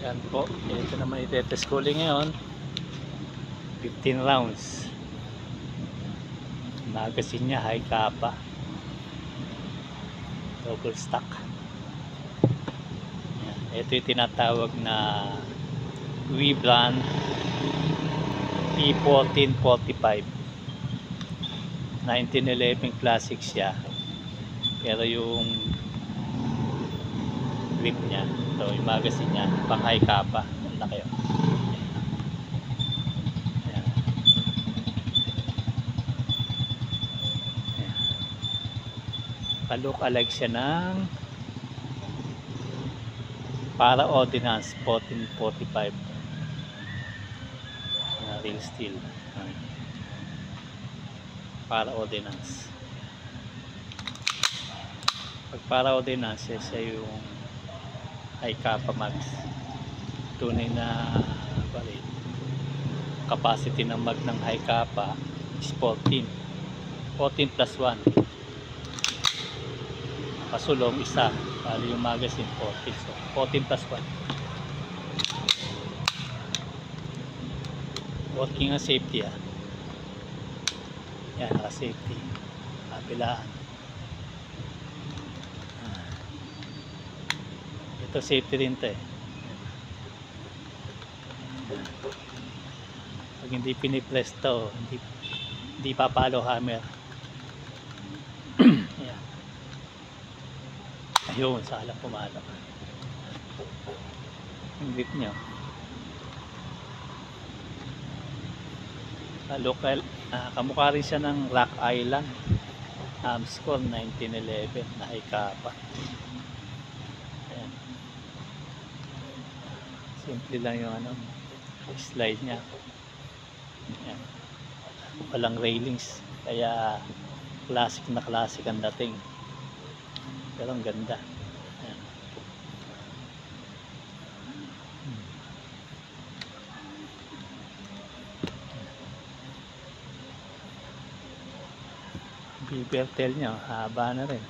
Yan po, ito naman itetest ko ulit ngayon. 15 rounds. Magazine niya high kappa, double stack. Yan. Ito yung tinatawag na Webran P1445. 1911 classic siya, pero yung grip niya, ito yung magazine niya pang high kappa. Ang laki yun. Palook-alike siya ng para ordinance 1445 na real steel. Para ordinance. Pag para ordinance, siya yung high kappa max. Tunay na capacity ng mag ng high kappa is 14 plus 1. Pasulong isa, bali yung magazine 14, so 14 plus 1. Working ang safety. Yan, naka safety, kapilaan. Ito safety rin to eh. Pag hindi pinipress to, hindi papalo hammer. Yan. Ayun, salang pumalo. Yung grip nyo. Local, kamukha rin siya ng Rock Island. Score 1911 na high kappa. Ayan. Simple lang yung slide nya. Ayan. Walang railings, kaya classic na classic ang dating. Pero ang ganda. Ayan. Beaver tail nya, haba na rin.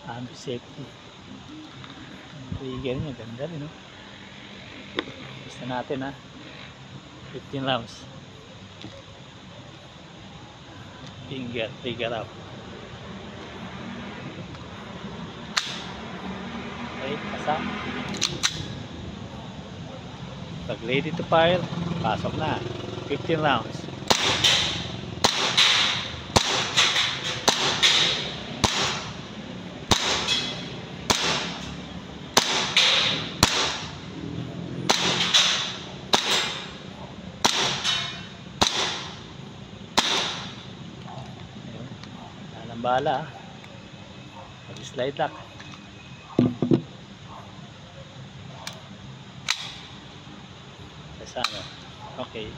Ambi safety. Trigger nya, ganda rin. Gusto natin 15 rounds. Finger, trigger out. Okay, pasa. Pag ready to fire, pasok na. 15 rounds. Alam bala. Mag-slide lock. Kasama. Okay.